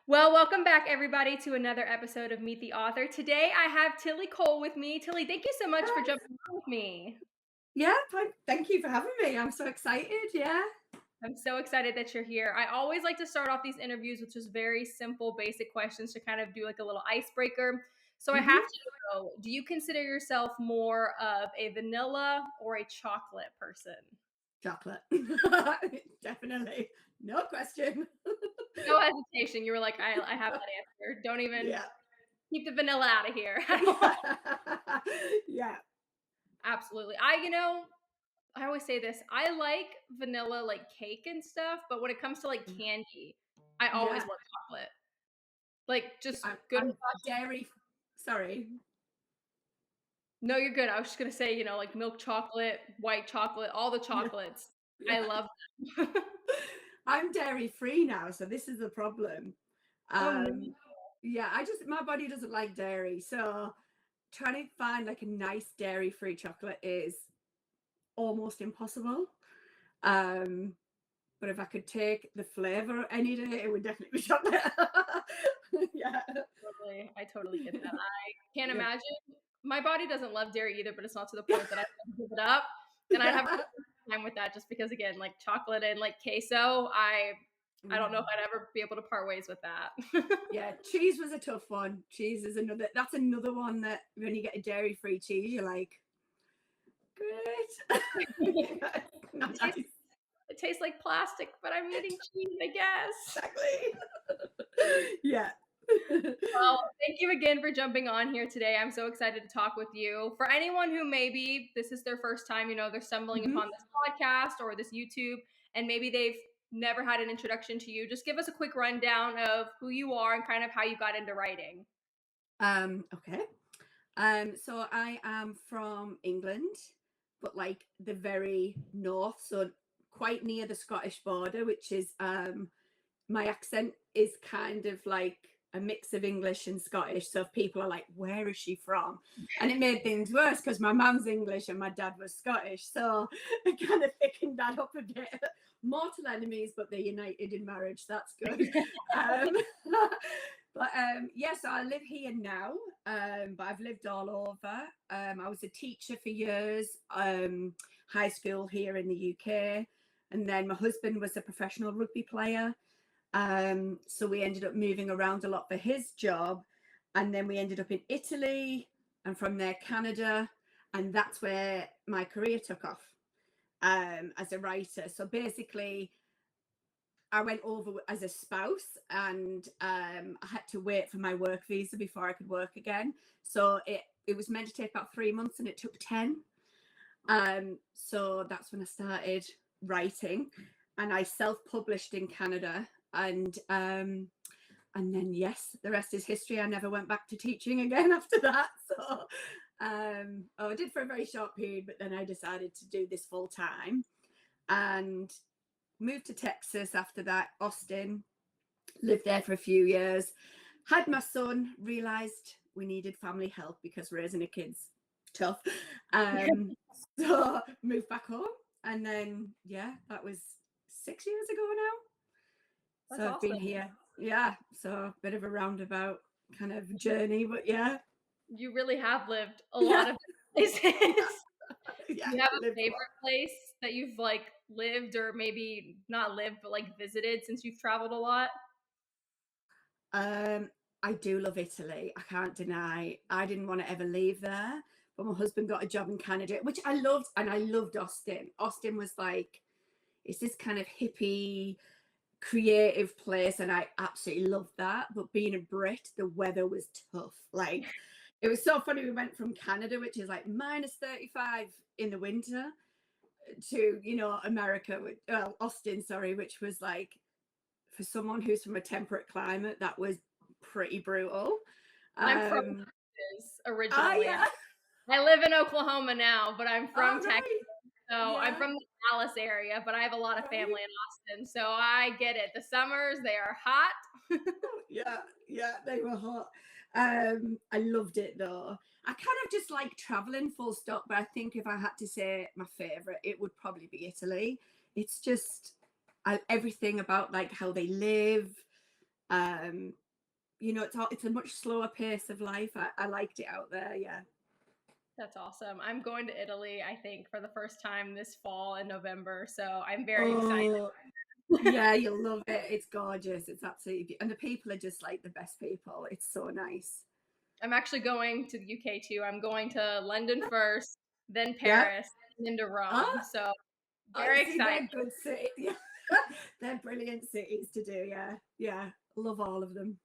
Well, welcome back, everybody, to another episode of Meet the Author. Today, I have Tillie Cole with me. Tillie, thank you so much for Yes. jumping on with me. Yeah, thank you for having me. I'm so excited. Yeah. I'm so excited that you're here. I always like to start off these interviews with just very simple, basic questions to kind of do like a little icebreaker. So I have hmm to know, do you consider yourself more of a vanilla or a chocolate person? Chocolate. Definitely. No question. No hesitation. You were like, I have that answer. Don't even Yeah. keep the vanilla out of here. Yeah. Yeah. Absolutely. I always say this. I like vanilla, like cake and stuff, but when it comes to like candy, I always Yeah. love chocolate. Like just good old I'm fashioned. dairy. Sorry. No, you're good. I was just gonna say, like milk chocolate, white chocolate, all the Yeah. chocolates. I Yeah. love them. I'm dairy free now, so this is the problem. Oh no. Um, yeah, my body doesn't like dairy, so trying to find like a nice dairy free chocolate is almost impossible. Um, but if I could take the flavor any day, it would definitely be chocolate. Yeah. I totally get that. I can't Yeah. imagine. My body doesn't love dairy either, but it's not to the point that I can give it up. And I'd have a Yeah. time with that just because again, like chocolate and like queso, I don't know if Mm. I'd ever be able to part ways with that. Yeah, cheese was a tough one. Cheese is that's another one that when you get a dairy free cheese, you're like, great. Yeah, It not tastes nice. it tastes like plastic, but I'm eating cheese, I guess. Exactly. Yeah. Well, thank you again for jumping on here today. I'm so excited to talk with you. For anyone who maybe this is their first time, they're stumbling Mhm. upon this podcast or this YouTube, and maybe they've never had an introduction to you, just give us a quick rundown of who you are and kind of how you got into writing. Okay. So I am from England, but like the very north, so quite near the Scottish border, which is my accent is kind of like a mix of English and Scottish. So if people are like, where is she from? And it made things worse because my mum's English and my dad was Scottish. So it kind of thickened that up a bit. Mortal enemies, but they're united in marriage. That's good. Um, yeah, so I live here now, but I've lived all over. I was a teacher for years, high school here in the UK. And then my husband was a professional rugby player. So we ended up moving around a lot for his job. And then we ended up in Italy and from there, Canada. And that's where my career took off as a writer. So basically, I went over as a spouse and I had to wait for my work visa before I could work again. So it was meant to take about 3 months and it took 10. So that's when I started writing and I self-published in Canada and then yes, the rest is history. I never went back to teaching again after that. So I did for a very short period, but then I decided to do this full time and moved to Texas after that, Austin, lived there for a few years, had my son, realized we needed family help because raising a kid's tough. Um, so moved back home. And then, yeah, that was 6 years ago now. That's So I've been awesome. here. Yeah. So a bit of a roundabout kind of journey, but yeah. You really have lived a lot Yeah. of places. Yeah. Do Yeah. you have a Lived a lot. favorite place that you've like lived or maybe not lived but like visited since you've traveled a lot? Um, I do love Italy. I can't deny. I didn't want to ever leave there, but my husband got a job in Canada, which I loved, and I loved Austin. Austin was like it's this kind of hippie, creative place, and I absolutely loved that. But being a Brit, the weather was tough. Like it was so funny. We went from Canada, which is like minus 35 in the winter, to America, Austin, sorry, which was like for someone who's from a temperate climate, that was pretty brutal. I'm from Um, Texas originally. yeah. I live in Oklahoma now, but I'm from All Texas. right. So I'm Yeah. from the Dallas area, but I have a lot of Right. family in Austin. So I get it. The summers, they are hot. Yeah. Yeah. They were hot. I loved it though. I kind of just like traveling full stop, but I think if I had to say my favorite, it would probably be Italy. It's just everything about like how they live, Um, it's a much slower pace of life. I liked it out there. Yeah. That's awesome. I'm going to Italy, I think, for the first time this fall in November, so I'm very excited. Oh, yeah, you'll love it. It's gorgeous. It's absolutely, and the people are just like the best people. It's so nice. I'm actually going to the UK too. I'm going to London first, then Yeah. Paris, and then to Rome. Oh, So I very see. excited. They're good cities. Yeah. They're brilliant cities to do. Yeah. Yeah. Love all of them.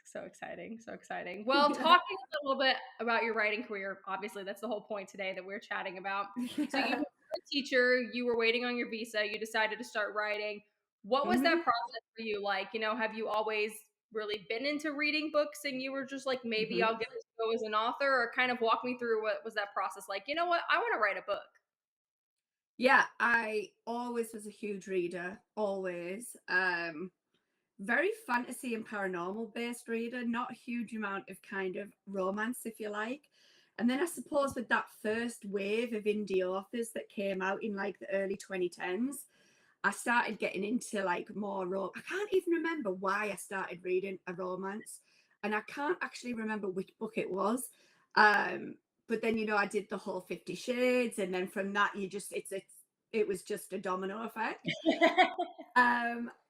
So exciting, so exciting. Well, Yeah. talking a little bit about your writing career, obviously that's the whole point today that we're chatting about. So you Yeah. were a teacher, you were waiting on your visa, you decided to start writing. What was that Hmm. process for you like? Have you always really been into reading books and you were just like, maybe Hmm. I'll give this a go as an author, or kind of walk me through what was that process like? You know what? I want to write a book. Yeah. I always was a huge reader. Always. Very fantasy and paranormal based reader, not a huge amount of kind of romance, if you like. And then I suppose with that first wave of indie authors that came out in like the early 2010s, I started getting into like more I can't even remember why I started reading a romance, and I can't actually remember which book it was. Um, but then I did the whole 50 Shades, and then from that it was just a domino effect.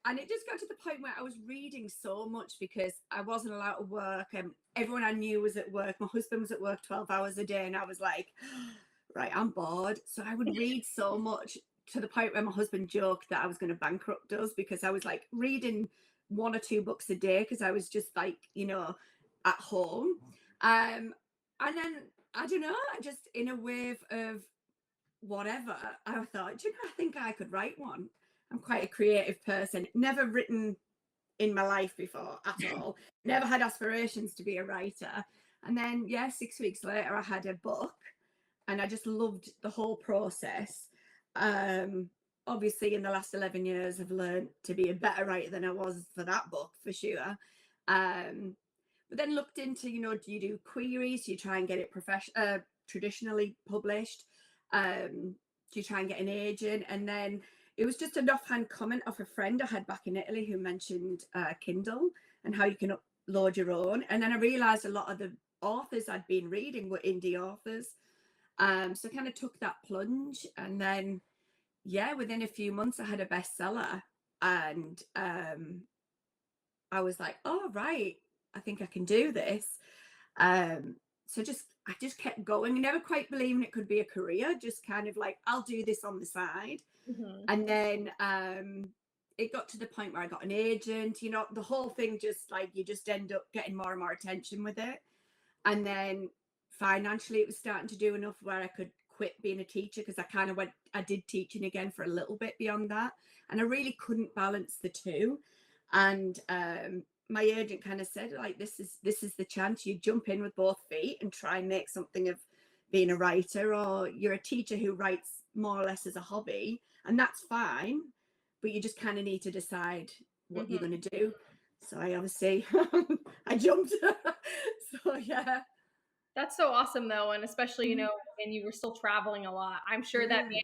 And it just got to the point where I was reading so much because I wasn't allowed to work, and everyone I knew was at work. My husband was at work 12 hours a day, and I was like, right, I'm bored. So I would read so much to the point where my husband joked that I was going to bankrupt us because I was like reading one or two books a day because I was just like, at home. And then I don't know, I just in a wave of whatever, I thought, I think I could write one. I'm quite a creative person. Never written in my life before at all. Never had aspirations to be a writer. And then, yeah, 6 weeks later, I had a book, and I just loved the whole process. Um, Obviously, in the last 11 years, I've learned to be a better writer than I was for that book, for sure. Um, but then looked into, do you do queries? Do you try and get it traditionally published? Do you try and get an agent? And then it was just an offhand comment of a friend I had back in Italy who mentioned Kindle and how you can upload your own. And then I realized a lot of the authors I'd been reading were indie authors. So I kind of took that plunge, and then yeah, within a few months I had a bestseller, and I was like, oh right, I think I can do this. Um, so I just kept going, never quite believing it could be a career, just kind of like, I'll do this on the side. Mhm. And then it got to the point where I got an agent, the whole thing, just like you just end up getting more and more attention with it. And then financially it was starting to do enough where I could quit being a teacher, because I did teaching again for a little bit beyond that, and I really couldn't balance the two. And my agent kind of said, like, this is the chance. You jump in with both feet and try and make something of being a writer, or you're a teacher who writes more or less as a hobby, and that's fine, but you just kind of need to decide what you're Mhm. going to do. So I obviously I jumped. So yeah. That's so awesome though, and especially, Mhm. when you were still traveling a lot. I'm sure that Yeah.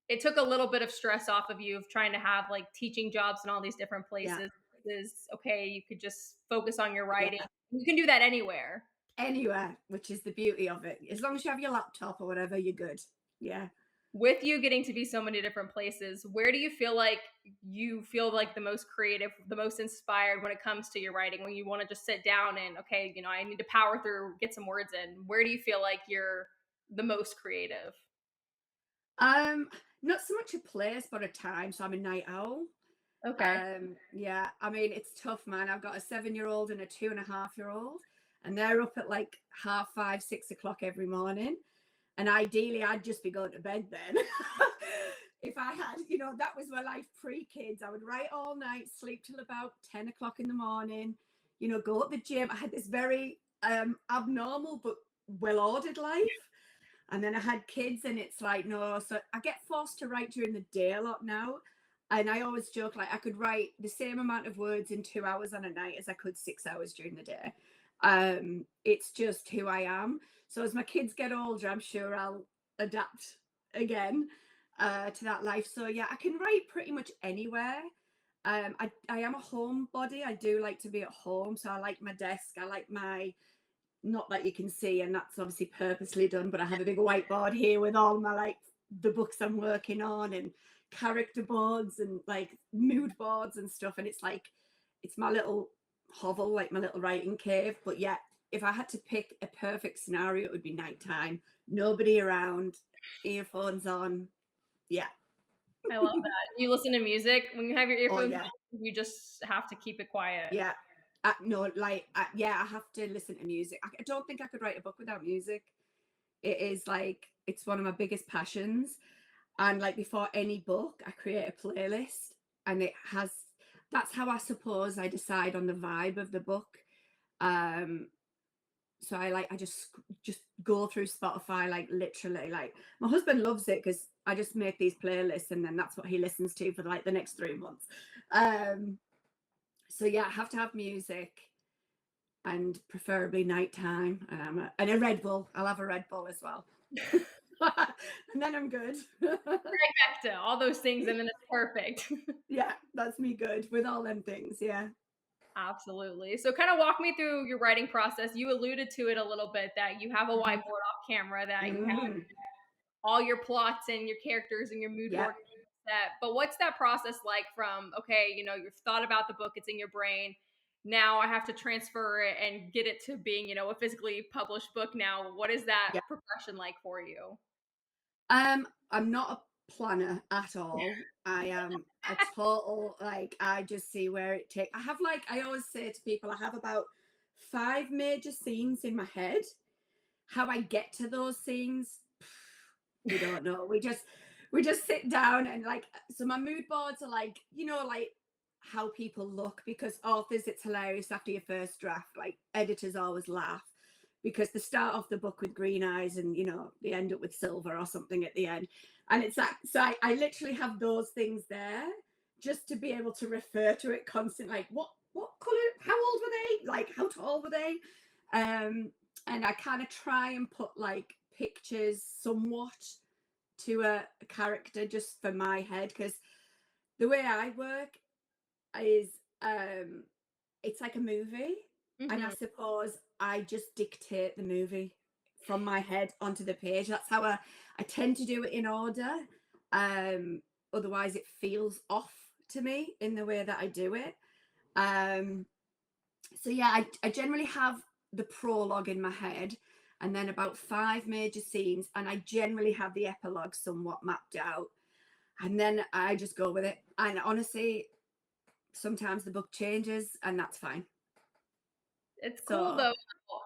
it took a little bit of stress off of you of trying to have like teaching jobs in all these different Yeah. places. Is okay, you could just focus on your Yeah. writing. You can do that anywhere. Anywhere, which is the beauty of it. As long as you have your laptop or whatever, you're good. Yeah. With you getting to be so many different places, where do you feel like the most creative, the most inspired when it comes to your writing? When you want to just sit down and okay, I need to power through, get some words in. Where do you feel like you're the most creative? Um, Not so much a place, but a time. So I'm a night owl. Okay. Yeah, I mean, it's tough, man. I've got a 7-year-old and a 2.5-year-old, and they're up at like 5:30, 6 o'clock every morning. And ideally, I'd just be going to bed then. If I had, that was my life pre-kids. I would write all night, sleep till about 10 o'clock in the morning, go at the gym. I had this very abnormal but well-ordered life. And then I had kids, and it's like, no. So I get forced to write during the day a lot now. And I always joke, like, I could write the same amount of words in 2 hours on a night as I could 6 hours during the day. It's just who I am. So as my kids get older, I'm sure I'll adapt again to that life. So yeah, I can write pretty much anywhere. I am a homebody. I do like to be at home, so I like my desk. I like my, not that you can see, and that's obviously purposely done, but I have a big whiteboard here with all my like the books I'm working on and character boards and like mood boards and stuff. And it's like it's my little hovel, like my little writing cave. But yeah, if I had to pick a perfect scenario, it would be nighttime, nobody around, earphones on. Yeah. I love that. You listen to music when you have your Oh earphones yeah. on, you just have to keep it quiet. Yeah. No, like, yeah, I have to listen to music. I don't think I could write a book without music. It is like, it's one of my biggest passions. And like before any book, I create a playlist, and it has, that's how I suppose I decide on the vibe of the book. Um, so I just go through Spotify, like literally, like my husband loves it because I just make these playlists and then that's what he listens to for like the next 3 months. Um, so yeah, I have to have music, and preferably nighttime. And a Red Bull. I'll have a Red Bull as well. And then I'm good. Trifecta, all those things, and then it's perfect. Yeah, that's me good with all them things. Yeah. Absolutely. So, kind of walk me through your writing process. You alluded to it a little bit that you have a Mhm. whiteboard off camera, that you have Mm, all your plots and your characters and your mood yeah. board set. But what's that process like from, okay, you've thought about the book, it's in your brain. Now I have to transfer it and get it to being, a physically published book now. What is that Yeah. progression like for you? I'm not a planner at all. I am a total, like, I just see where it takes. I have, like, I always say to people, I have about 5 major scenes in my head. How I get to those scenes, we don't know. We just sit down and like, so my mood boards are like, like how people look, because authors, it's hilarious after your first draft, like editors always laugh because they start off the book with green eyes and they end up with silver or something at the end. And it's like, so I literally have those things there just to be able to refer to it constantly, like what color, how old were they, like how tall were they. And I kind of try and put like pictures somewhat to a character just for my head, because the way I work is it's like a movie, and I Hmm. suppose I just dictate the movie from my head onto the page. That's how I tend to do it in order. Otherwise it feels off to me in the way that I do it. um so yeah, I generally have the prologue in my head, and then about 5 major scenes, and I generally have the epilogue somewhat mapped out, and then I just go with it. And honestly, sometimes the book changes, and that's fine. It's cool So though.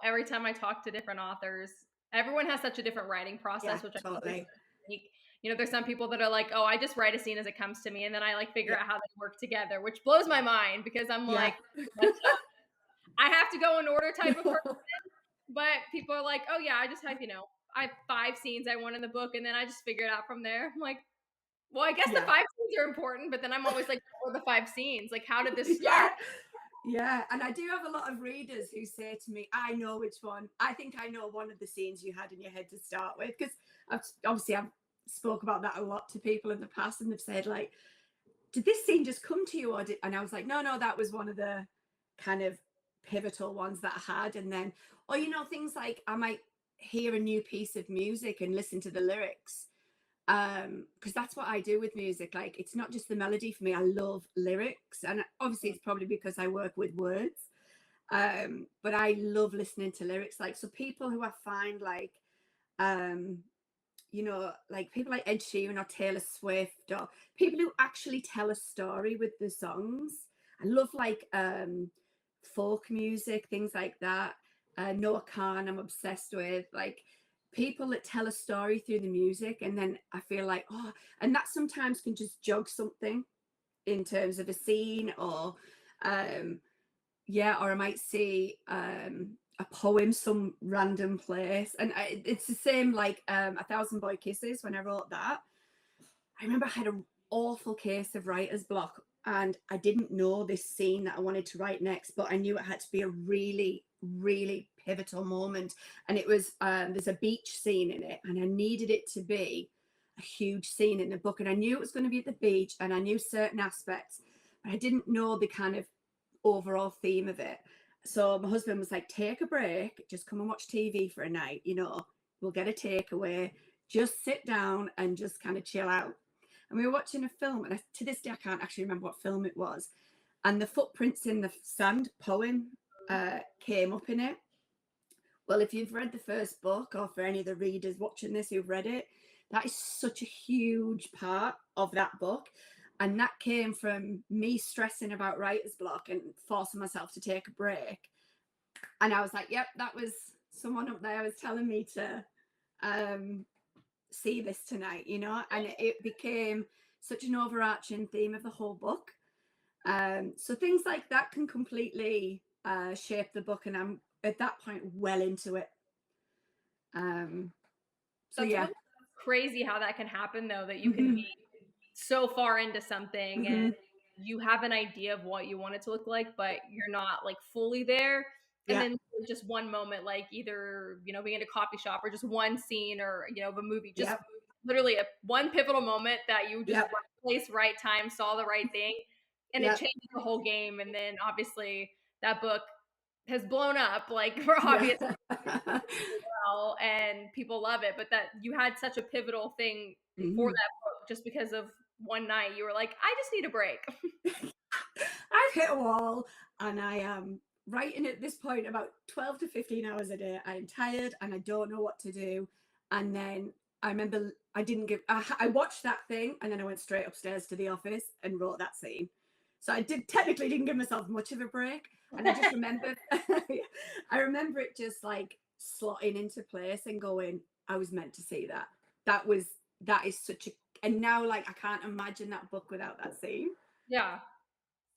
Every time I talk to different authors, everyone has such a different writing yeah, process, which I think is totally. unique. There's some people that are like, "Oh, I just write a scene as it comes to me, and then I like figure Yeah, out how they work together," which blows my mind because I'm yeah. like, I have to go in order type of person. But people are like, "Oh yeah, I just have I have 5 scenes I want in the book, and then I just figure it out from there." I'm like, "Well, I guess the Yeah. 5 scenes are important," but then I'm always like, "What are the 5 scenes? Like, how did this start?" Yeah. Yeah, and I do have a lot of readers who say to me, I know which one. I think I know one of the scenes you had in your head to start with, because I've spoke about that a lot to people in the past, and they've said like, did this scene just come to you, or did, and I was like, no, that was one of the kind of pivotal ones that I had. And then, or things like I might hear a new piece of music and listen to the lyrics, because that's what I do with music. Like, it's not just the melody for me, I love lyrics, and obviously it's probably because I work with words. But I love listening to lyrics. Like, so people who I find like, um like people like Ed Sheeran or Taylor Swift, or people who actually tell a story with the songs. I love like folk music, things like that. Noah Khan, I'm obsessed with. Like, people that tell a story through the music, and then I feel like, oh, and that sometimes can just jog something in terms of a scene, or um yeah, or I might see a poem some random place, and it's the same like A Thousand Boy Kisses. When I wrote that, I remember I had an awful case of writer's block, and I didn't know this scene that I wanted to write next, but I knew it had to be a really, really pivotal moment. And it was, there's a beach scene in it, and I needed it to be a huge scene in the book, and I knew it was going to be at the beach, and I knew certain aspects, but I didn't know the kind of overall theme of it. So my husband was like, take a break, just come and watch TV for a night, we'll get a takeaway, just sit down and just kind of chill out. And we were watching a film, and to this day, I can't actually remember what film it was. And the Footprints in the Sand poem came up in it. Well, if you've read the first book, or for any of the readers watching this who've read it, that is such a huge part of that book. And that came from me stressing about writer's block and forcing myself to take a break. And I was like, yep, that was someone up there was telling me to see this tonight, and it became such an overarching theme of the whole book. So things like that can completely shape the book, and I'm at that point well into it. So That's yeah, really crazy how that can happen, though, that you can mm-hmm. be so far into something and Mm-hmm. you have an idea of what you want it to look like, but you're not like fully there. And Yeah, then just one moment, like either, being in a coffee shop or just one scene or, of a movie, just yep, literally one pivotal moment that you just yep, right place, right time, saw the right thing, and it yep, changes the whole game. And then obviously that book has blown up, like for yeah. obvious well, and people love it. But that you had such a pivotal thing for Mm-hmm. that book just because of one night. You were like, I just need a break. I've hit a wall, and I am writing at this point about 12 to 15 hours a day. I'm tired and I don't know what to do. And then I remember I watched that thing, and then I went straight upstairs to the office and wrote that scene. So I technically didn't give myself much of a break. And I just remember, I remember it just like slotting into place and going, I was meant to see that. That is such a, and now like I can't imagine that book without that scene. Yeah.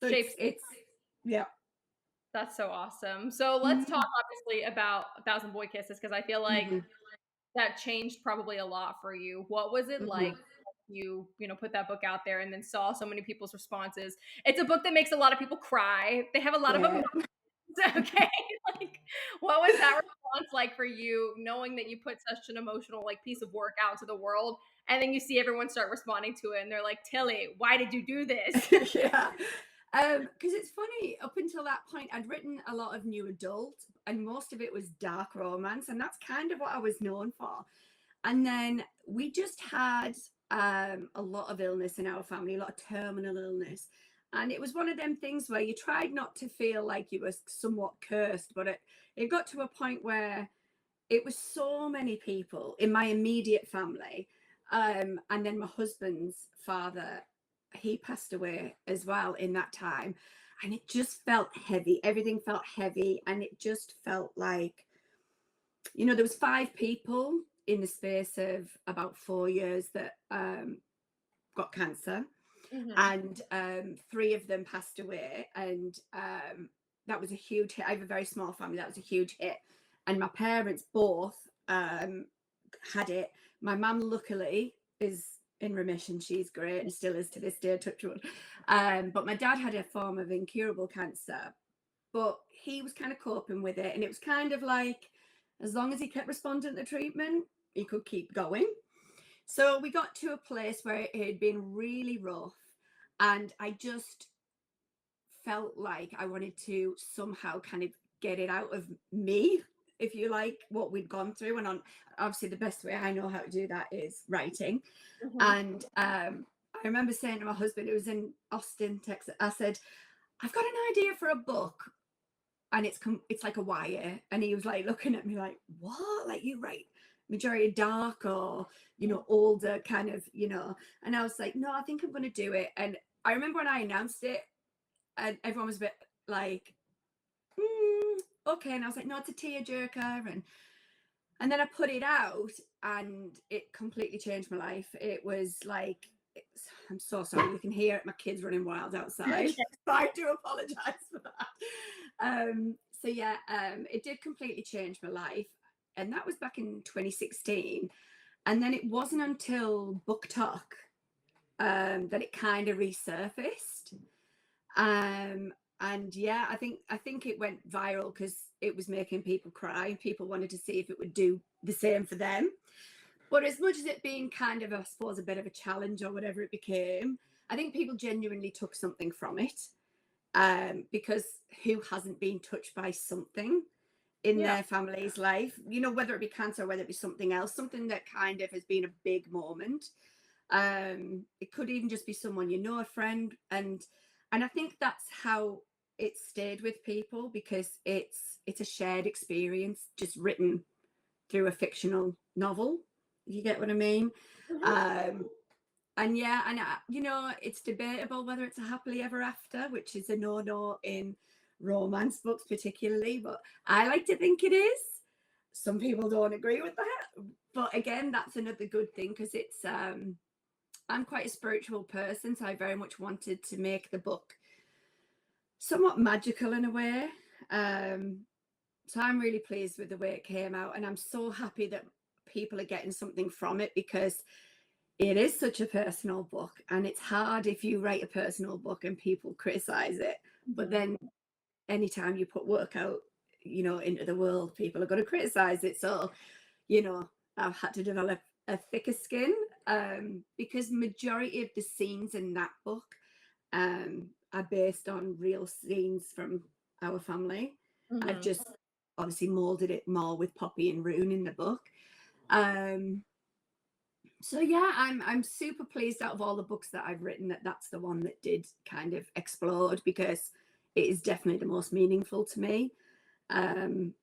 So Shapes. it's yeah. That's so awesome. So let's talk Mm-hmm. obviously about A Thousand Boy Kisses because I feel like Mm-hmm. that changed probably a lot for you. What was it Mm-hmm. like? You put that book out there and then saw so many people's responses. It's a book that makes a lot of people cry. They have a lot of Yeah. emotions. Okay, like what was that response like for you, knowing that you put such an emotional like piece of work out to the world, and then you see everyone start responding to it, and they're like, Tillie, why did you do this? Yeah. Because it's funny, up until that point, I'd written a lot of new adult, and most of it was dark romance, and that's kind of what I was known for. And then we just had a lot of illness in our family, a lot of terminal illness. And it was one of them things where you tried not to feel like you were somewhat cursed, but it got to a point where it was so many people in my immediate family. And then my husband's father, he passed away as well in that time. And it just felt heavy. Everything felt heavy. And it just felt like, there was 5 people in the space of about 4 years that got cancer. Hmm. And 3 of them passed away. And that was a huge hit. I have a very small family. That was a huge hit. And my parents both had it. My mum, luckily, is in remission. She's great and still is to this day, touch wood. But my dad had a form of incurable cancer, but he was kind of coping with it. And it was kind of like, as long as he kept responding to treatment, he could keep going. So we got to a place where it had been really rough, and I just felt like I wanted to somehow kind of get it out of me, if you like, what we'd gone through. And obviously, the best way I know how to do that is writing. Hmm. And I remember saying to my husband, it was in Austin, Texas, I said, I've got an idea for a book. And it's like a YA. And he was like looking at me like, what? Like, you write majority dark or, older kind of, And I was like, no, I think I'm going to do it. And I remember when I announced it, and everyone was a bit like, okay. And I was like, no, it's a tearjerker. And then I put it out, and it completely changed my life. It was like, I'm so sorry. You can hear my kids running wild outside. So I do apologize for that. So yeah, it did completely change my life. And that was back in 2016. And then it wasn't until Book Talk that it kind of resurfaced. And yeah, I think it went viral because it was making people cry. People wanted to see if it would do the same for them. But as much as it being kind of, I suppose, a bit of a challenge or whatever it became, I think people genuinely took something from it, because who hasn't been touched by something in Yeah. their family's life, whether it be cancer, whether it be something else, something that kind of has been a big moment. It could even just be someone, a friend, and I think that's how it stayed with people, because it's a shared experience just written through a fictional novel, if you get what I mean. Mhm. um and yeah, and it's debatable whether it's a happily ever after, which is a no in romance books particularly, but I like to think it is. Some people don't agree with that, but again, that's another good thing, because it's I'm quite a spiritual person, so I very much wanted to make the book somewhat magical in a way. um so I'm really pleased with the way it came out, and I'm so happy that people are getting something from it, because it is such a personal book, and it's hard if you write a personal book and people criticize it. But Mhm. then anytime you put work out, into the world, people are going to criticize it. So, you know, I've had to develop a thicker skin, because majority of the scenes in that book are based on real scenes from our family. I've Mhm. just obviously molded it more with Poppy and Rune in the book. Um, so yeah, I'm super pleased, out of all the books that I've written, that that's the one that did kind of explode, because it is definitely the most meaningful to me. Um,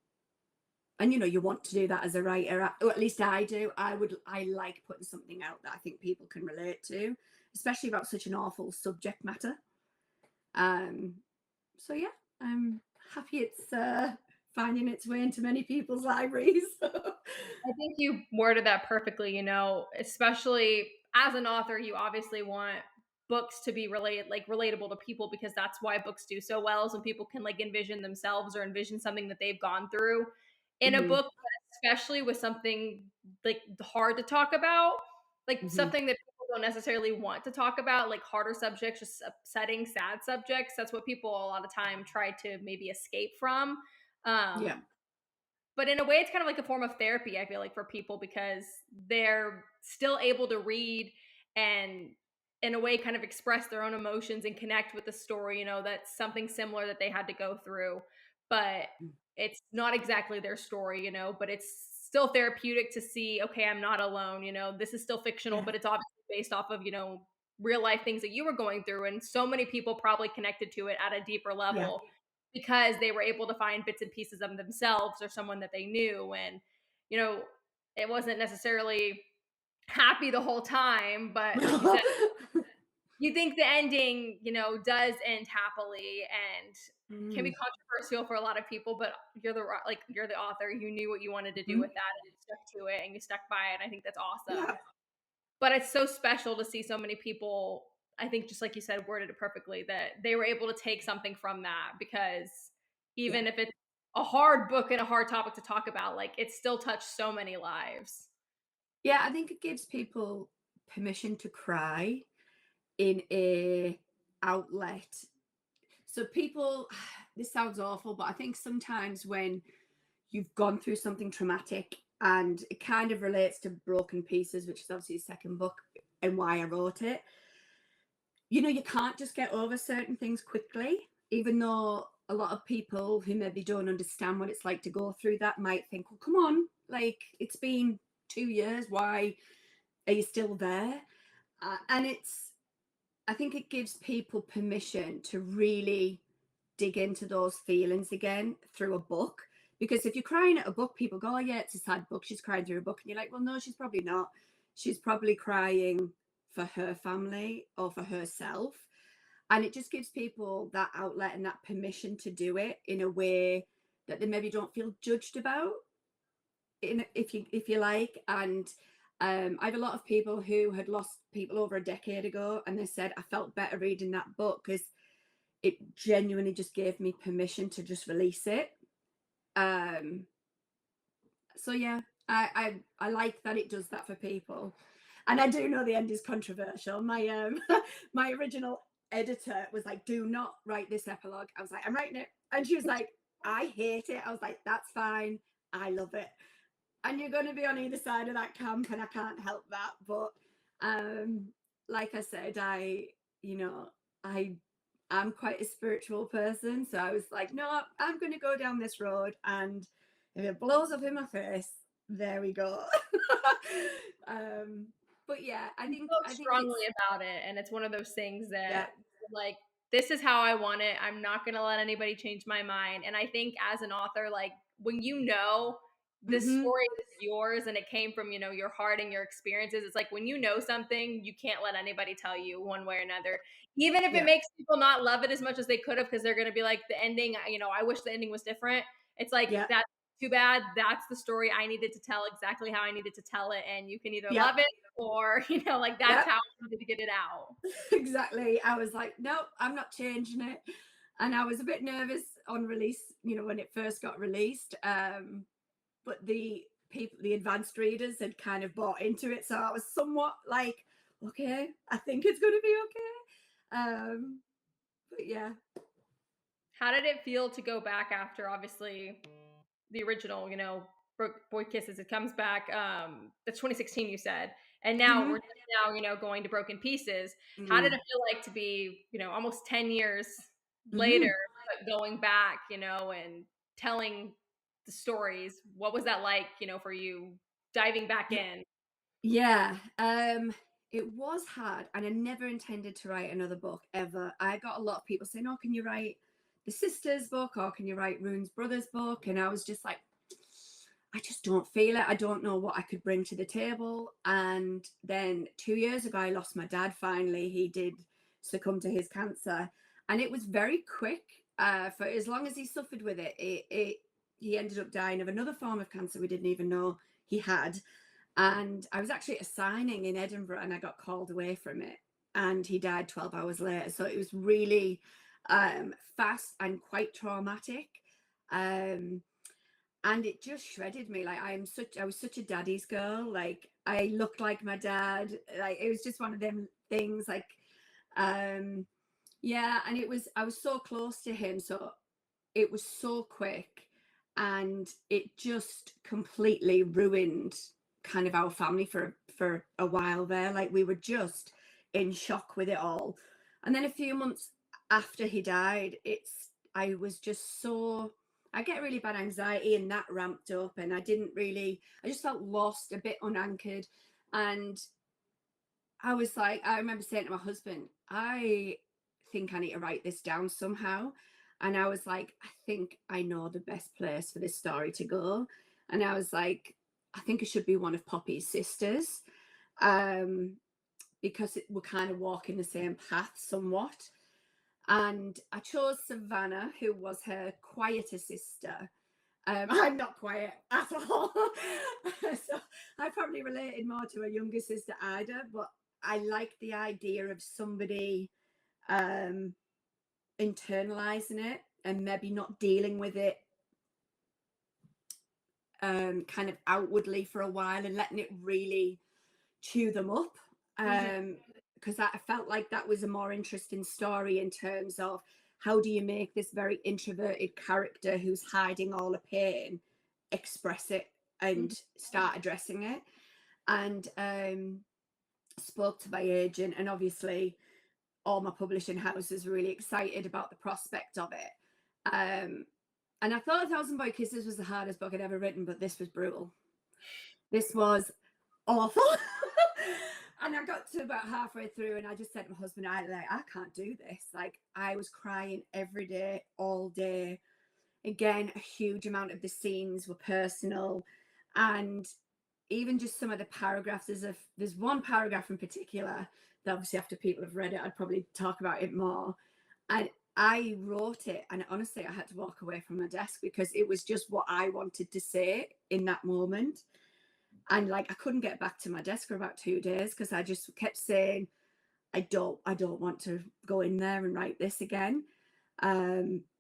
and you want to do that as a writer, or at least I do. I like putting something out that I think people can relate to, especially about such an awful subject matter. Um, so yeah, I'm happy it's finding its way into many people's libraries. I think you worded that perfectly, especially as an author, you obviously want books to be relatable to people, because that's why books do so well, is when people can like envision themselves or envision something that they've gone through in a Hmm. book, but especially with something like hard to talk about, like Hmm. something that people don't necessarily want to talk about, like harder subjects, just upsetting, sad subjects. That's what people a lot of time try to maybe escape from. Yeah. Um, but in a way it's kind of like a form of therapy, I feel like, for people, because they're still able to read and in a way kind of express their own emotions and connect with the story, that's something similar that they had to go through, but it's not exactly their story, but it's still therapeutic to see, okay, I'm not alone, this is still fictional, Yeah. but it's obviously based off of, real life things that you were going through, and so many people probably connected to it at a deeper Yeah. level because they were able to find bits and pieces of themselves or someone that they knew. And, you know, it wasn't necessarily happy the whole time, but like you said, you think the ending, does end happily and can be Mm. controversial for a lot of people, but you're the author. You knew what you wanted to do Mhm. with that and you stuck to it and you stuck by it. I think that's Yeah. awesome. But it's so special to see so many people, I think just like you said, worded it perfectly, that they were able to take something from that, because Yeah. even if it's a hard book and a hard topic to talk about, like it still touched so many lives. Yeah, I think it gives people permission to cry in a outlet. So people, this sounds awful, but I think sometimes when you've gone through something traumatic, and it kind of relates to Broken Pieces, which is obviously the second book and why I wrote it. You can't just get over certain things quickly, even though a lot of people who maybe don't understand what it's like to go through that might think, well, come on, like it's been 2 years. Why are you still there? And I think it gives people permission to really dig into those feelings again through a book. Because if you're crying at a book, people go, oh, yeah, it's a sad book. She's crying through a book. And you're like, well, no, she's probably not. She's probably crying for her family or for herself. And it just gives people that outlet and that permission to do it in a way that they maybe don't feel judged about, if you like. And I have a lot of people who had lost people over a decade ago, and they said, I felt better reading that book because it genuinely just gave me permission to just release it. Um, so yeah, I like that it does that for people. And I do know the end is controversial. My my original editor was like, do not write this epilogue. I was like, I'm writing it. And she was like, I hate it. I was like, that's fine. I love it. And you're going to be on either side of that camp, and I can't help that. But um like I said, you know, I I'm quite a spiritual person, so I was like, no, I'm going to go down this road, and if it blows up in my face, there we go. um, but yeah, Feel I think it's strongly about it, and it's one of those things yeah. that, like, this is how I want it. I'm not gonna let anybody change my mind. And I think as an author, like, when you know this Hmm. story is yours and it came from, your heart and your experiences, it's like when you know something, you can't let anybody tell you one way or another. Even if it Yeah, makes people not love it as much as they could have, because they're gonna be like, the ending, I wish the ending was different. It's like yeah, that's too bad. That's the story I needed to tell exactly how I needed to tell it. And you can either yeah, love it or, like that's yeah. how I needed to get it out. Exactly. I was like, no, I'm not changing it. And I was a bit nervous on release, when it first got released. But the advanced readers had kind of bought into it. So I was somewhat like, okay, I think it's going to be okay. But yeah. How did it feel to go back after, obviously, the original, Boy Kisses? It comes back, that's 2016, you said. And now Hmm. we're just now, going to Broken Pieces. How did Mm. it feel like to be, almost 10 years later, Hmm. but going back, and telling the stories? What was that like, for you diving back in? Yeah. It was hard, and I never intended to write another book ever. I got a lot of people saying, oh, can you write the sisters book, or can you write Rune's brother's book? And I was just like, I just don't feel it. I don't know what I could bring to the table. And then 2 years ago, I lost my dad finally. He did succumb to his cancer. And it was very quick. For as long as he suffered with it, he ended up dying of another form of cancer we didn't even know he had. And I was actually at a signing in Edinburgh, and I got called away from it. And he died 12 hours later. So it was really fast and quite traumatic. Um, and it just shredded me. Like I was such a daddy's girl. Like I looked like my dad. Like it was just one of them things. Like um yeah, and I was so close to him, so it was so quick, and it just completely ruined kind of our family for a while there. Like we were just in shock with it all. And then a few months after he died, I was just so, I get really bad anxiety, and that ramped up, and I just felt lost, a bit unanchored. And I was like, I remember saying to my husband, I think I need to write this down somehow. And I was like, I think I know the best place for this story to go. And I was like, I think it should be one of Poppy's sisters, um, because we're kind of walking the same path somewhat. And I chose Savannah, who was her quieter sister. I'm not quiet at all. So I probably related more to a younger sister, Ida, but I like the idea of somebody um, internalizing it and maybe not dealing with it kind of outwardly for a while, and letting it really chew them up. Mhm. Because I felt like that was a more interesting story in terms of how do you make this very introverted character who's hiding all the pain express it Mhm. and start addressing it. And spoke to my agent, and obviously all my publishing houses were really excited about the prospect of it. And I thought A Thousand Boy Kisses was the hardest book I'd ever written, but this was brutal. This was awful. And I got to about halfway through, and I just said to my husband, I can't do this. Like I was crying every day, all day. Again, a huge amount of the scenes were personal, and even just some of the paragraphs. There's one paragraph in particular that obviously after people have read it, I'd probably talk about it more. And I wrote it, and honestly, I had to walk away from my desk because it was just what I wanted to say in that moment. And like I couldn't get back to my desk for about 2 days because I just kept saying, I don't want to go in there and write this again.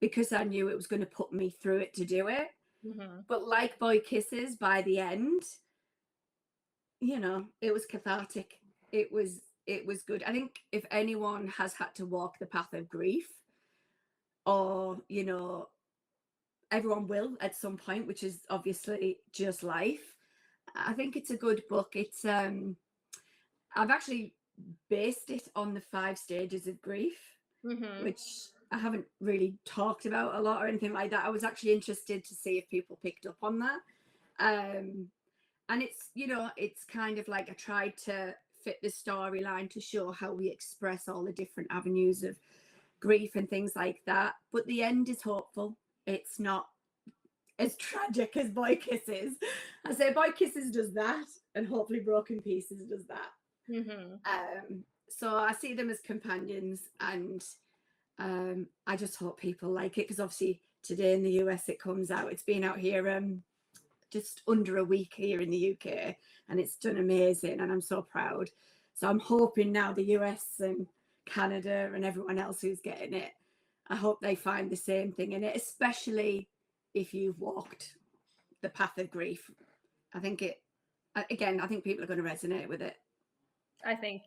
Because I knew it was going to put me through it to do it. Mhm. But like Boy Kisses, by the end, it was cathartic. It was good. I think if anyone has had to walk the path of grief, or everyone will at some point, which is obviously just life. I think it's a good book. I've actually based it on the 5 stages of grief, Mhm. which I haven't really talked about a lot or anything like that. I was actually interested to see if people picked up on that. Um, and it's kind of like I tried to fit the storyline to show how we express all the different avenues of grief and things like that. But the end is hopeful. It's not as tragic as Boy Kisses. I say Boy Kisses does that, and hopefully Broken Pieces does that. Mhm. So I see them as companions, and I just hope people like it because obviously today in the US it comes out. It's been out here just under a week here in the UK, and it's done amazing, and I'm so proud. So I'm hoping now the US and Canada and everyone else who's getting it, I hope they find the same thing in it, especially if you've walked the path of grief. I think it again, I think people are going to resonate with it. I think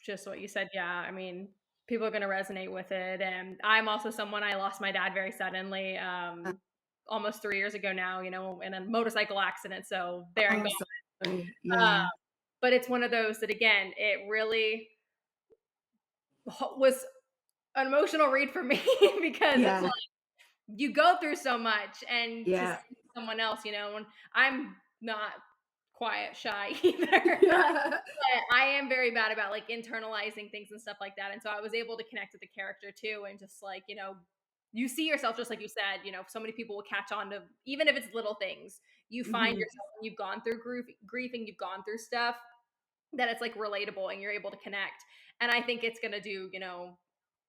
just what you said, yeah, I mean, people are gonna resonate with it, and I'm also someone I lost my dad very suddenly, almost 3 years ago now, in a motorcycle accident, so there and Oh, gone. sorry. Uh, Yeah. but it's one of those that, again, it really was an emotional read for me because it's Yeah. like you go through so much and to Yeah. see someone else, and I'm not quiet, shy either. Yeah. I am very bad about like internalizing things and stuff like that. And so I was able to connect with the character too. And just like, you see yourself, just like you said, so many people will catch on to, even if it's little things, you find Mhm. yourself when you've gone through grief and you've gone through stuff that it's like relatable and you're able to connect. And I think it's going to do,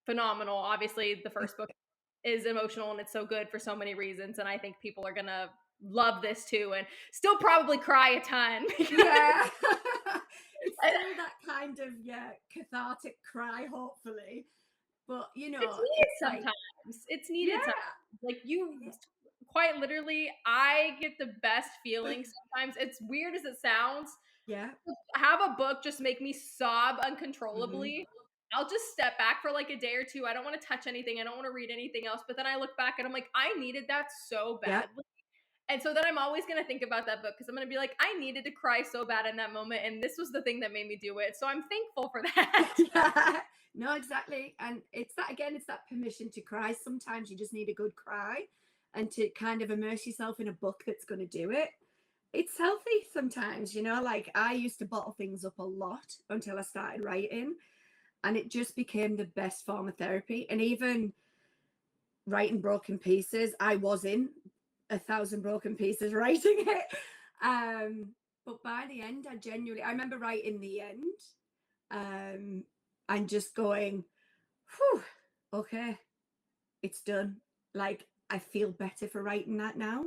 phenomenal. Obviously, the first book is emotional and it's so good for so many reasons. And I think people are going to love this too and still probably cry a ton because Yeah. It's still that kind of, yeah, cathartic cry, hopefully. But, it's needed it's like, sometimes. It's needed sometimes. yeah. Like you Yeah. quite literally, I get the best feeling sometimes. It's weird as it sounds. Yeah. Have a book just make me sob Mhm. uncontrollably. I'll just step back for like a day or two. I don't want to touch anything. I don't want to read anything else. But then I look back and I'm like, I needed that so Yeah. badly. And so then I'm always going to think about that book because I'm going to be like, I needed to cry so bad in that moment. And this was the thing that made me do it. So I'm thankful for that. Yeah. No, exactly. And it's that again, it's that permission to cry. Sometimes you just need a good cry and to kind of immerse yourself in a book that's going to do it. It's healthy sometimes, like I used to bottle things up a lot until I started writing, and it just became the best form of therapy. And even writing Broken Pieces, I was in 1,000 broken pieces writing it. But by the end, I remember writing the end, um, and just going, whew, okay, it's done. Like, I feel better for writing that now.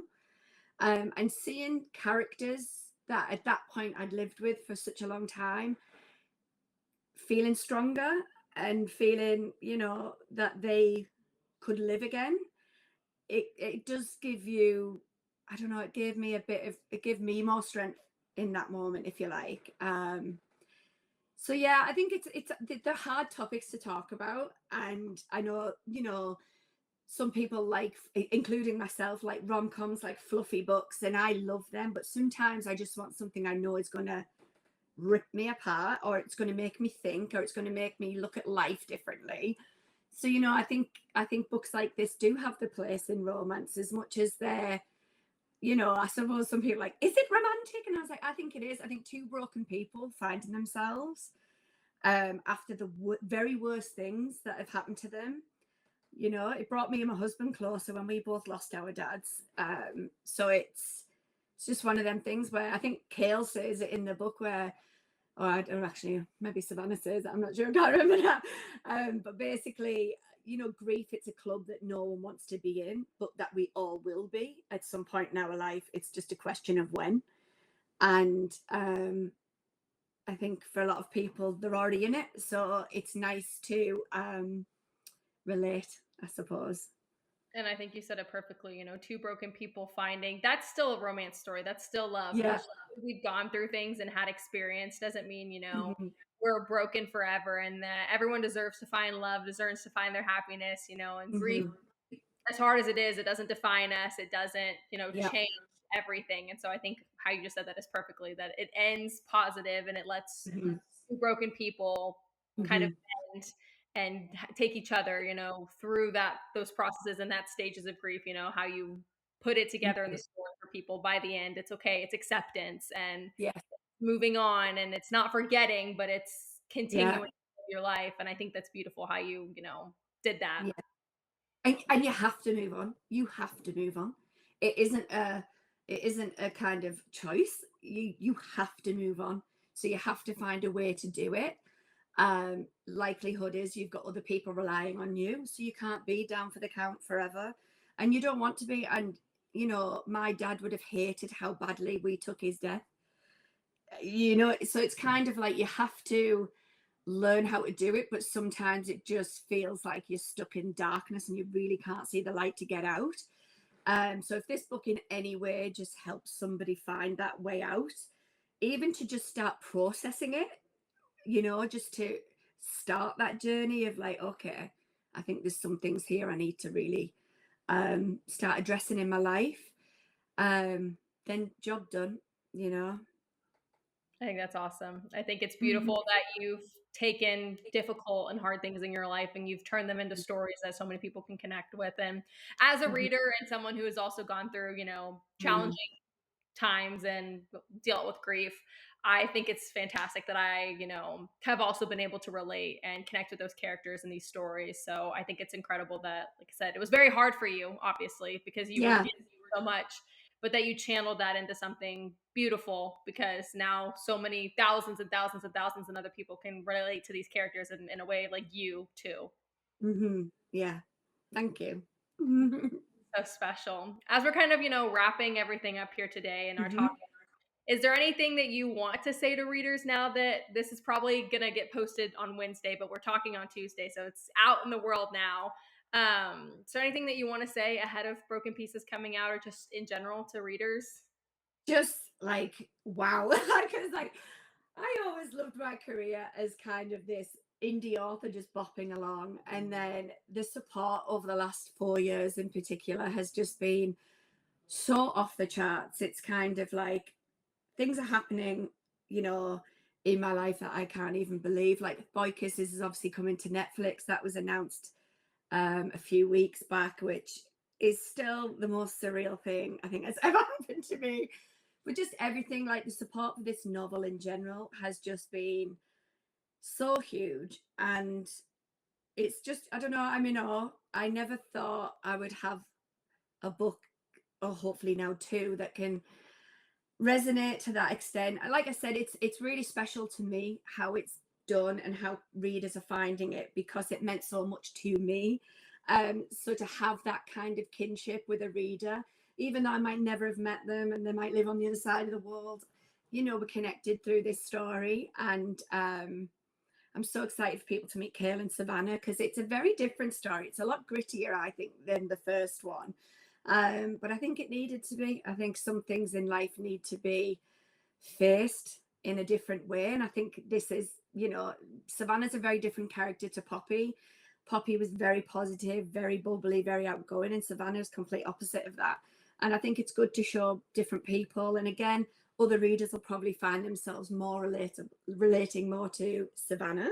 And seeing characters that at that point I'd lived with for such a long time feeling stronger and feeling, that they could live again, it does give you, I don't know, it gave me more strength in that moment, if you like. So yeah, I think they're hard topics to talk about, and I know, some people like, including myself, like rom-coms, like fluffy books, and I love them, but sometimes I just want something I know is going to rip me apart, or it's going to make me think, or it's going to make me look at life differently. So I think books like this do have the place in romance, as much as they're, I suppose some people are like, is it romantic? And I was like, I think it is. I think two broken people finding themselves after the very worst things that have happened to them. It brought me and my husband closer when we both lost our dads. So it's just one of them things where I think Kale says it in the book where, or I don't actually, maybe Savannah says it, I'm not sure, I can't remember that. But basically, grief, it's a club that no one wants to be in, but that we all will be at some point in our life. It's just a question of when. And I think for a lot of people, they're already in it. So it's nice to relate, I suppose. And I think you said it perfectly, two broken people finding that's still a romance story. That's still love. Yeah. Just because we've gone through things and had experience doesn't mean, Mhm. we're broken forever and that everyone deserves to find love, deserves to find their happiness, and grief, Mhm. as hard as it is, it doesn't define us. It doesn't, Yeah. change everything. And so I think how you just said that is perfectly that it ends positive and it lets Mhm. two broken people kind of Hmm. bend and take each other, through those processes and that stages of grief, how you put it together in the story for people. By the end, it's okay, it's acceptance and Yes. moving on, and it's not forgetting, but it's Yeah. continuing your life. And I think that's beautiful how you did that. Yeah. And you have to move on. You have to move on. It isn't a kind of choice. You have to move on. So you have to find a way to do it. Likelihood is you've got other people relying on you, so you can't be down for the count forever, and you don't want to be. And my dad would have hated how badly we took his death. So it's kind of like you have to learn how to do it, but sometimes it just feels like you're stuck in darkness and you really can't see the light to get out. So if this book in any way just helps somebody find that way out, even to just start processing it, just to start that journey of like, okay, I think there's some things here I need to really start addressing in my life, then job done, you know. I think that's awesome. I think it's Mhm. beautiful that you've taken difficult and hard things in your life and you've turned them into stories that so many people can connect with. And as a Mhm. reader and someone who has also gone through, challenging Mhm. times and dealt with grief, I think it's fantastic that I have also been able to relate and connect with those characters in these stories. So I think it's incredible that, like I said, it was very hard for you, obviously, because you were Yeah. feeling so much, but that you channeled that into something beautiful, because now so many thousands and thousands and thousands and other people can relate to these characters in a way like you too. Yeah. Thank you. So special. As we're kind of wrapping everything up here today in our talk, Mhm. is there anything that you want to say to readers now that this is probably going to get posted on Wednesday, but we're talking on Tuesday, so it's out in the world now? Is there anything that you want to say ahead of Broken Pieces coming out, or just in general to readers? Just like wow, because like I always loved my career as kind of this indie author just bopping along, and then the support over the last 4 years in particular has just been so off the charts. It's kind of like things are happening, you know, in my life that I can't even believe. Like Boy Kisses is obviously coming to Netflix. That was announced a few weeks back, which is still the most surreal thing I think has ever happened to me. But just everything, like the support for this novel in general, has just been so huge. And it's just, I don't know, I'm in awe. I never thought I would have a book, or hopefully now two, that can resonate to that extent. And like I said, it's really special to me how it's done and how readers are finding it, because it meant so much to me. So to have that kind of kinship with a reader, even though I might never have met them and they might live on the other side of the world, we're connected through this story. And I'm so excited for people to meet Kale and Savannah, because it's a very different story. It's a lot grittier, I think, than the first one. But I think it needed to be. I think some things in life need to be faced in a different way. And I think this is, Savannah's a very different character to Poppy. Poppy was very positive, very bubbly, very outgoing, and Savannah's complete opposite of that. And I think it's good to show different people. And again, other readers will probably find themselves more relating more to Savannah.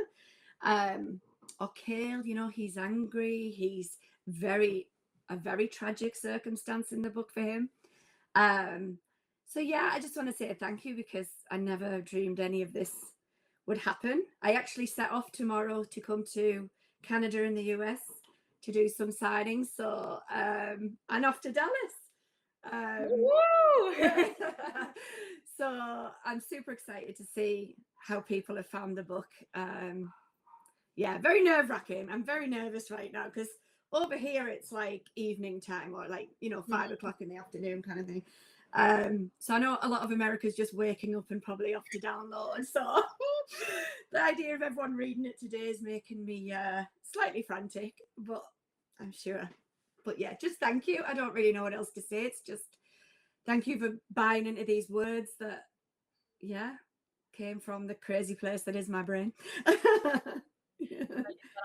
Or Kale, he's angry. He's a very tragic circumstance in the book for him. Um, so yeah, I just want to say thank you, because I never dreamed any of this would happen. I actually set off tomorrow to come to Canada and the US to do some signings. So and off to Dallas. Um, Woo! yeah. So I'm super excited to see how people have found the book. Yeah, very nerve wracking. I'm very nervous right now, because over here it's like evening time, or like 5 o'clock in the afternoon kind of thing. So I know a lot of America's just waking up and probably off to download. So the idea of everyone reading it today is making me slightly frantic, but I'm sure. But yeah, just thank you. I don't really know what else to say. It's just thank you for buying into these words that, yeah, came from the crazy place that is my brain. Yeah.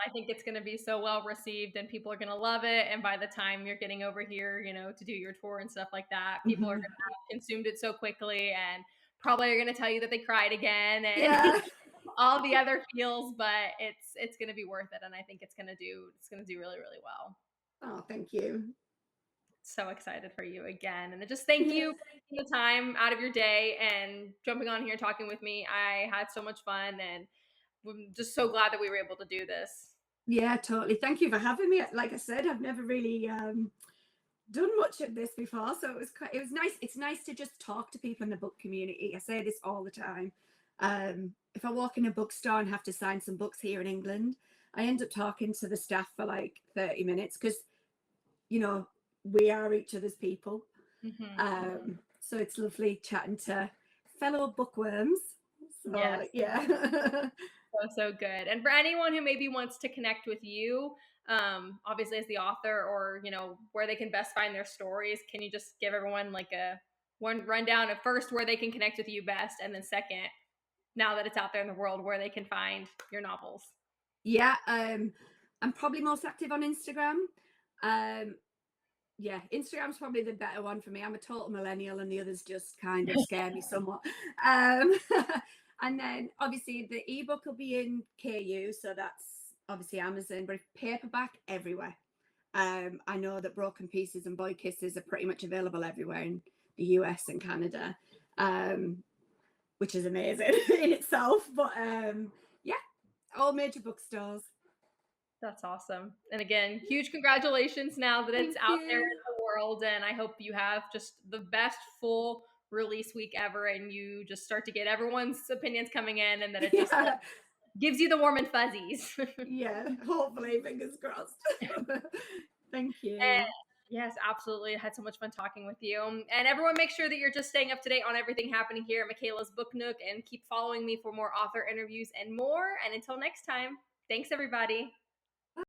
I think it's going to be so well received and people are going to love it. And by the time you're getting over here, to do your tour and stuff like that, people are going Mhm. to have consumed it so quickly and probably are going to tell you that they cried again and Yeah. all the other feels, but it's gonna be worth it, and I think it's gonna do really, really well. Oh, thank you. So excited for you again, and just thank you for taking the time out of your day and jumping on here talking with me. I had so much fun, and I'm just so glad that we were able to do this. Yeah, totally. Thank you for having me. Like I said, I've never really done much of this before, so it was nice. It's nice to just talk to people in the book community. I say this all the time. If I walk in a bookstore and have to sign some books here in England, I end up talking to the staff for like 30 minutes because you know we are each other's people. Hmm. So it's lovely chatting to fellow bookworms. Yes. So yeah. So, so good. And for anyone who maybe wants to connect with you, obviously as the author, or where they can best find their stories, can you just give everyone like a one rundown of first where they can connect with you best, and then second, now that it's out there in the world, where they can find your novels? Yeah, I'm probably most active on Instagram. Um, yeah, Instagram's probably the better one for me. I'm a total millennial, and the others just kind of scare me somewhat. Um, and then obviously the ebook will be in KU, so that's obviously Amazon, but paperback everywhere. I know that Broken Pieces and Boy Kisses are pretty much available everywhere in the US and Canada, um, which is amazing in itself. But yeah, all major bookstores. That's awesome. And again, huge congratulations now that it's Thank out there in you. the world. And I hope you have just the best full release week ever, and you just start to get everyone's opinions coming in, and that it just Yeah, gives you the warm and fuzzies. yeah. Hopefully, fingers crossed. Thank And you. yes, absolutely. I had so much fun talking with you. And everyone, make sure that you're just staying up to date on everything happening here at Michaela's Book Nook, and keep following me for more author interviews and more. And until next time, thanks, everybody.